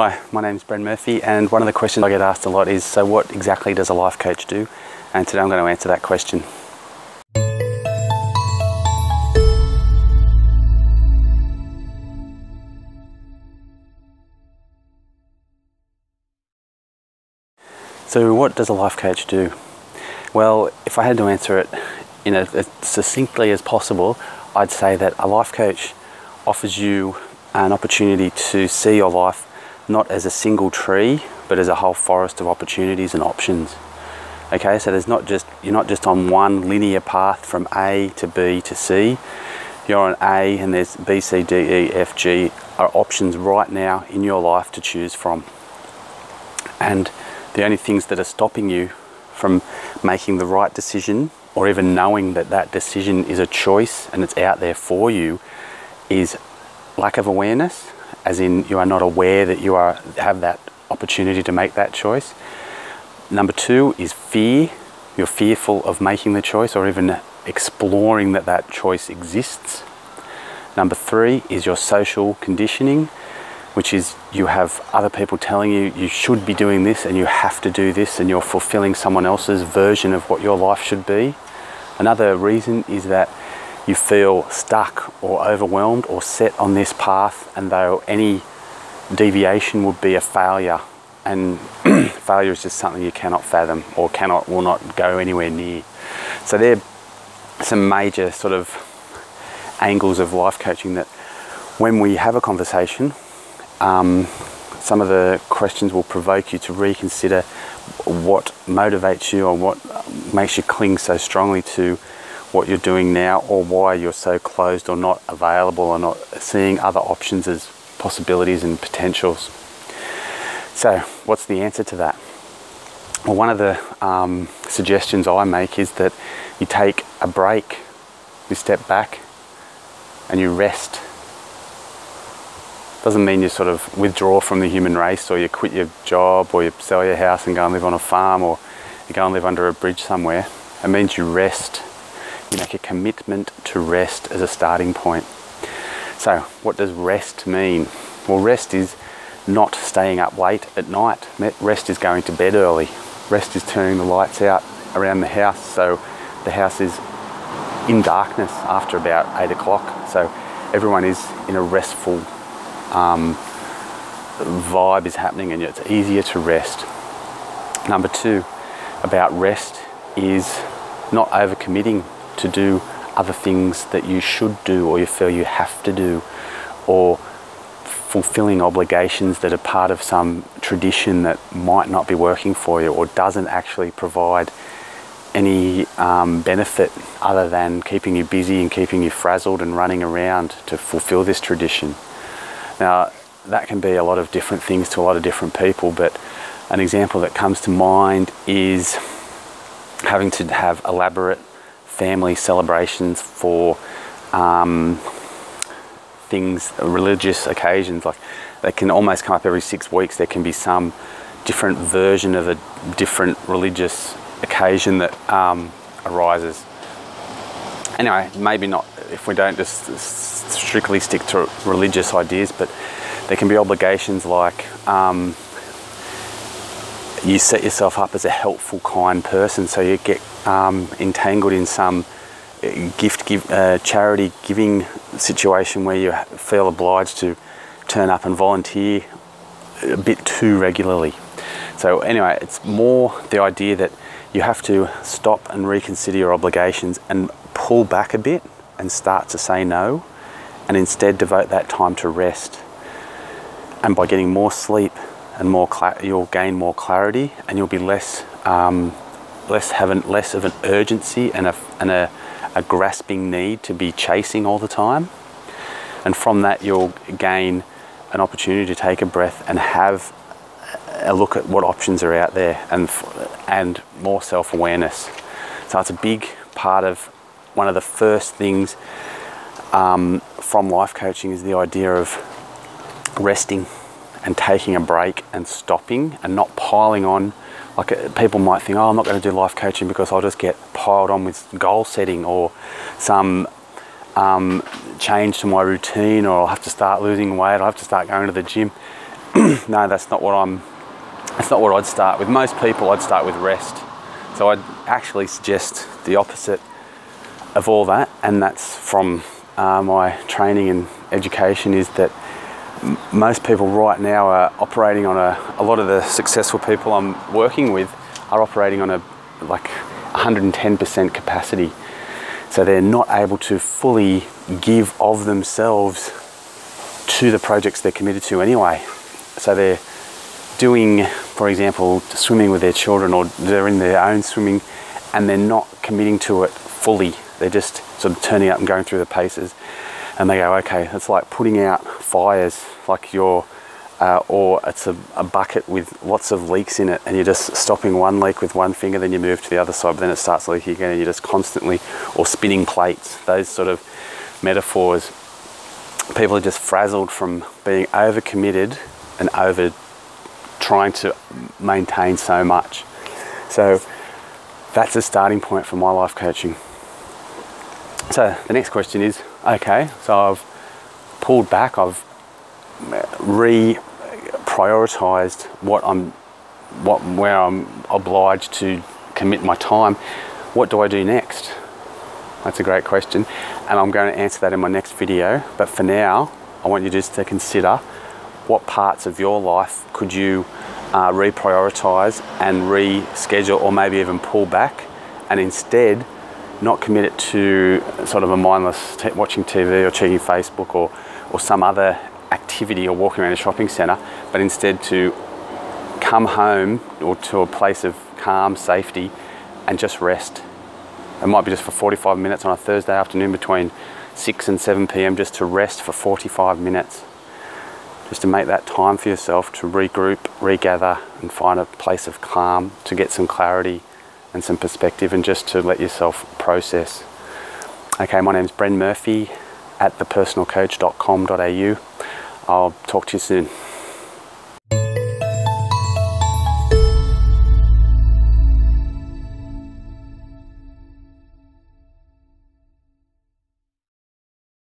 Hi, my name's Bren Murphy, and one of the questions I get asked a lot is, so what exactly does a life coach do? And today I'm going to answer that question. So what does a life coach do? Well, if I had to answer it as succinctly as possible, I'd say that a life coach offers you an opportunity to see your life not as a single tree, but as a whole forest of opportunities and options. Okay, so you're not just on one linear path from A to B to C. You're on A and there's B, C, D, E, F, G are options right now in your life to choose from. And the only things that are stopping you from making the right decision, or even knowing that that decision is a choice and it's out there for you, is lack of awareness, as in you are not aware that you have that opportunity to make that choice. Number two is fear. You're fearful of making the choice or even exploring that choice exists. Number three is your social conditioning, which is you have other people telling you you should be doing this and you have to do this, and you're fulfilling someone else's version of what your life should be. Another reason is that you feel stuck or overwhelmed or set on this path, and though any deviation would be a failure, and failure is just something you cannot fathom or will not go anywhere near. So there are some major sort of angles of life coaching that when we have a conversation, some of the questions will provoke you to reconsider what motivates you or what makes you cling so strongly to what you're doing now, or why you're so closed or not available or not seeing other options as possibilities and potentials. So what's the answer to that? Well, one of the suggestions I make is that you take a break, you step back and you rest. Doesn't mean you sort of withdraw from the human race, or you quit your job, or you sell your house and go and live on a farm, or you go and live under a bridge somewhere. It means you rest. You make a commitment to rest as a starting point. So what does rest mean? Well, rest is not staying up late at night. Rest is going to bed early. Rest is turning the lights out around the house so the house is in darkness after about 8 o'clock. So everyone is in a restful vibe is happening, and it's easier to rest. Number two about rest is not overcommitting to do other things that you should do or you feel you have to do, or fulfilling obligations that are part of some tradition that might not be working for you or doesn't actually provide any benefit other than keeping you busy and keeping you frazzled and running around to fulfill this tradition. Now, that can be a lot of different things to a lot of different people, but an example that comes to mind is having to have elaborate family celebrations for things, religious occasions. Like, they can almost come up every 6 weeks. There can be some different version of a different religious occasion that arises. Anyway, maybe not if we don't just strictly stick to religious ideas, but there can be obligations like you set yourself up as a helpful, kind person, so you get entangled in some charity giving situation where you feel obliged to turn up and volunteer a bit too regularly. So anyway, it's more the idea that you have to stop and reconsider your obligations and pull back a bit and start to say no, and instead devote that time to rest. And by getting more sleep and you'll gain more clarity, and you'll be less of an urgency and a grasping need to be chasing all the time. And from that, you'll gain an opportunity to take a breath and have a look at what options are out there, and more self-awareness. So it's a big part of one of the first things from life coaching is the idea of resting and taking a break and stopping and not piling on. Like, people might think, oh, I'm not going to do life coaching because I'll just get piled on with goal setting or some change to my routine, or I'll have to start losing weight, I'll have to start going to the gym. no, that's not what I'd start with. Most people, I'd start with rest. So I'd actually suggest the opposite of all that, and that's from my training and education, is that most people right now are operating on a lot of the successful people I'm working with are operating on like 110% capacity. So they're not able to fully give of themselves to the projects they're committed to anyway. So they're doing, for example, swimming with their children, or they're in their own swimming, and they're not committing to it fully. They're just sort of turning up and going through the paces, and they go, okay, it's like putting out fires, like or it's a bucket with lots of leaks in it, and you're just stopping one leak with one finger, then you move to the other side, but then it starts leaking again, and you're just constantly, or spinning plates, those sort of metaphors. People are just frazzled from being overcommitted and over trying to maintain so much. So that's a starting point for my life coaching. So the next question is, okay, so I've pulled back, I've reprioritized where I'm obliged to commit my time. What do I do next? That's a great question, and I'm going to answer that in my next video. But for now, I want you just to consider what parts of your life could you reprioritize and reschedule, or maybe even pull back, and instead not commit it to sort of a mindless watching TV or checking Facebook or some other activity, or walking around a shopping centre, but instead to come home or to a place of calm, safety, and just rest. It might be just for 45 minutes on a Thursday afternoon between 6 and 7 p.m, just to rest for 45 minutes. Just to make that time for yourself to regroup, regather, and find a place of calm, to get some clarity and some perspective, and just to let yourself process. Okay, my name's Bren Murphy at thepersonalcoach.com.au. I'll talk to you soon.